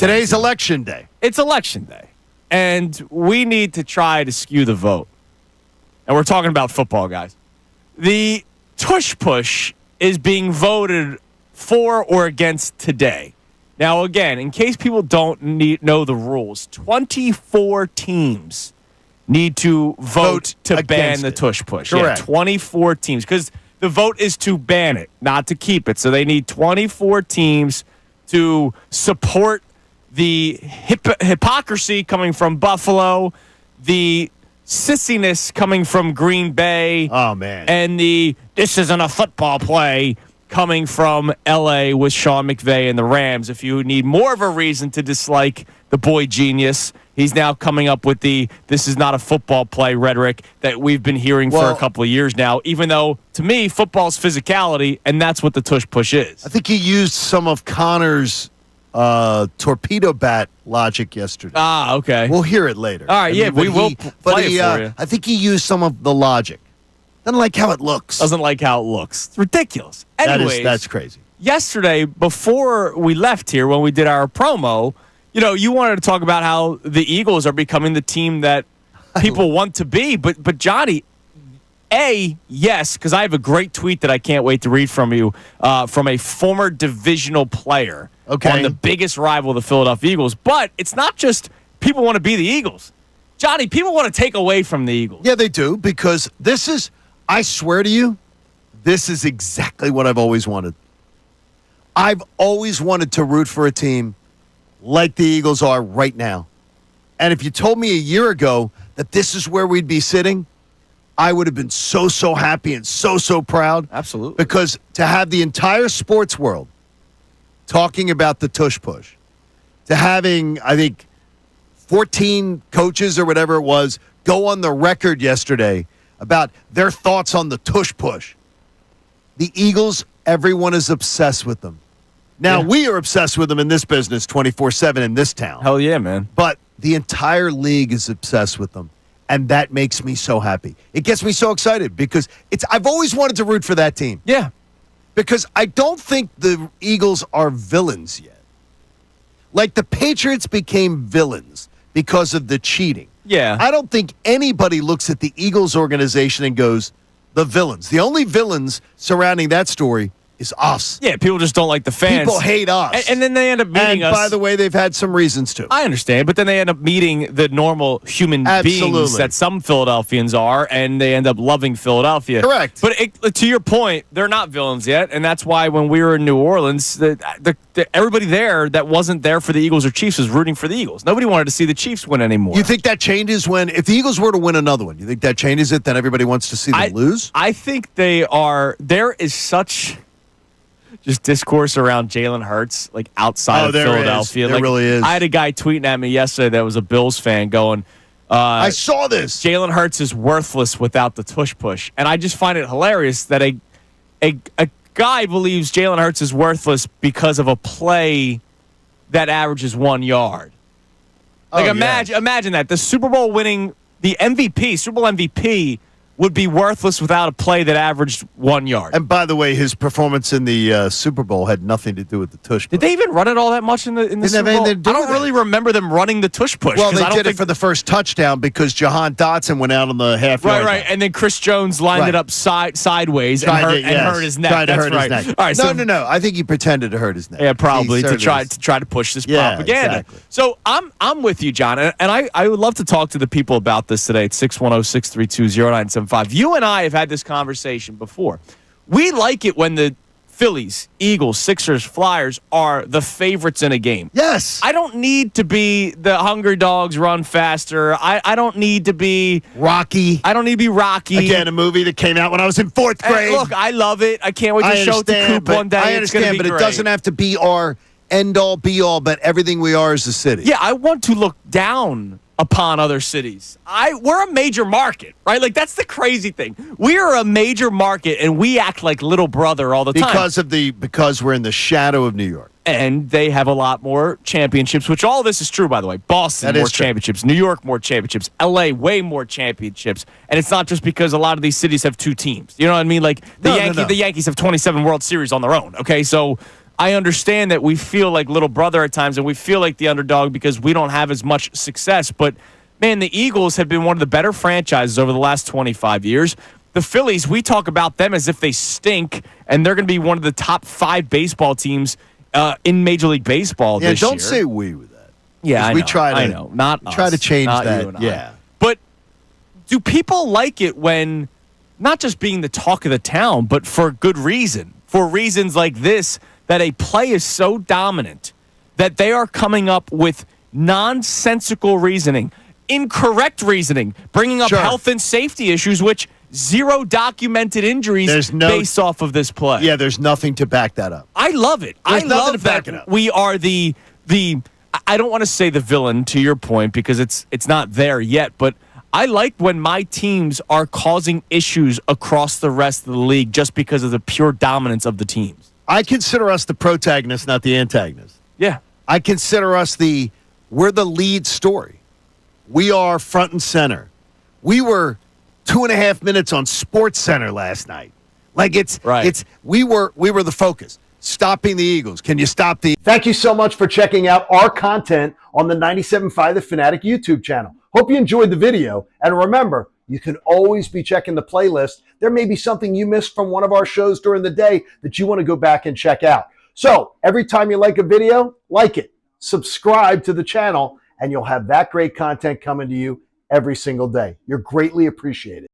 Today's election day. It's election day. And we need to try to skew the vote. And we're talking about football, guys. The tush push is being voted for or against today. Now, again, in case people don't know the rules, 24 teams need to vote to ban the tush push. Correct. Yeah, 24 teams, because the vote is to ban it, not to keep it. So they need 24 teams to support the hypocrisy coming from Buffalo, the sissiness coming from Green Bay, and the this isn't a football play coming from L.A. with Sean McVay and the Rams. If you need more of a reason to dislike the boy genius, he's now coming up with the this is not a football play rhetoric that we've been hearing for a couple of years now, even though, to me, football's physicality, and that's what the tush push is. I think he used some of Connor's torpedo bat logic yesterday. Okay. We'll hear it later. All right, we will play it for you. I think he used some of the logic. Doesn't like how it looks. Doesn't like how it looks. It's ridiculous. Anyways, that's crazy. Yesterday, before we left here, when we did our promo, you wanted to talk about how the Eagles are becoming the team that people want to be. But Johnny, yes, because I have a great tweet that I can't wait to read from you from a former divisional player on the biggest rival of the Philadelphia Eagles. But it's not just people want to be the Eagles. Johnny, people want to take away from the Eagles. Yeah, they do, because this is, I swear to you, this is exactly what I've always wanted. I've always wanted to root for a team like the Eagles are right now. And if you told me a year ago that this is where we'd be sitting, I would have been so happy and so proud. Absolutely. Because to have the entire sports world talking about the tush push, to having, I think, 14 coaches or whatever it was go on the record yesterday about their thoughts on the tush push. The Eagles, everyone is obsessed with them. Now, we are obsessed with them in this business 24/7 in this town. Hell yeah, man. But the entire league is obsessed with them, and that makes me so happy. It gets me so excited because I've always wanted to root for that team. Yeah. Because I don't think the Eagles are villains yet. Like the Patriots became villains because of the cheating. Yeah. I don't think anybody looks at the Eagles organization and goes, the villains. The only villains surrounding that story is us. Yeah, people just don't like the fans. People hate us. And then they end up meeting us. And by the way, they've had some reasons to. I understand, but then they end up meeting the normal human beings that some Philadelphians are, and they end up loving Philadelphia. Correct. But to your point, they're not villains yet, and that's why when we were in New Orleans, everybody there that wasn't there for the Eagles or Chiefs was rooting for the Eagles. Nobody wanted to see the Chiefs win anymore. You think that changes if the Eagles were to win another one? You think that changes it, then everybody wants to see them lose? I think there is such just discourse around Jalen Hurts, like outside of Philadelphia. There really is. I had a guy tweeting at me yesterday that was a Bills fan going, I saw this. Jalen Hurts is worthless without the tush push. And I just find it hilarious that a guy believes Jalen Hurts is worthless because of a play that averages 1 yard. Like imagine that. The Super Bowl winning, the Super Bowl MVP would be worthless without a play that averaged 1 yard. And by the way, his performance in the Super Bowl had nothing to do with the tush push. Did they even run it all that much in the Super Bowl? I don't really remember them running the tush push. Well, they did it for the first touchdown because Jahan Dotson went out on the half-yard line. Right, and then Chris Jones lined it up sideways and hurt his neck. Tried to hurt his neck. All right, no. I think he pretended to hurt his neck. Yeah, probably to try to push this propaganda. Exactly. So I'm with you, John, and I would love to talk to the people about this today at 610-632-0975. You and I have had this conversation before. We like it when the Phillies, Eagles, Sixers, Flyers are the favorites in a game. Yes. I don't need to be the hungry dogs run faster. I don't need to be Rocky. I don't need to be Rocky. Again, a movie that came out when I was in 4th grade. Look, I love it. I can't wait to show it to Coop one day. I understand, but it doesn't have to be our end-all, be-all, but everything we are is a city. Yeah, I want to look down upon other cities. We're a major market, right? Like, that's the crazy thing. We are a major market, and we act like little brother all the time. Because we're in the shadow of New York. And they have a lot more championships, which all this is true, by the way. Boston, more championships. New York, more championships. L.A., way more championships. And it's not just because a lot of these cities have two teams. You know what I mean? Like, the Yankees have 27 World Series on their own, okay? So I understand that we feel like little brother at times and we feel like the underdog because we don't have as much success. But, man, the Eagles have been one of the better franchises over the last 25 years. The Phillies, we talk about them as if they stink, and they're going to be one of the top 5 baseball teams in Major League Baseball this year. Yeah, don't say we with that. Yeah, we try to, not us, try to change not that. You and I. Yeah. But do people like it when not just being the talk of the town, but for good reason, for reasons like this, that a play is so dominant that they are coming up with nonsensical reasoning, incorrect reasoning, bringing up health and safety issues, which zero documented injuries based off of this play. Yeah, there's nothing to back that up. I love it. There's I nothing love to back that it up. we are the I don't want to say the villain, to your point, because it's not there yet, but I like when my teams are causing issues across the rest of the league just because of the pure dominance of the teams. I consider us the protagonist, not the antagonist. Yeah. I consider us we're the lead story. We are front and center. We were 2.5 minutes on Sports Center last night. Like we were the focus. Stopping the Eagles. Can you stop the... Thank you so much for checking out our content on the 97.5 The Fanatic YouTube channel. Hope you enjoyed the video. And remember, you can always be checking the playlist. There may be something you missed from one of our shows during the day that you want to go back and check out. So every time you like a video, like it. Subscribe to the channel, and you'll have that great content coming to you every single day. You're greatly appreciated.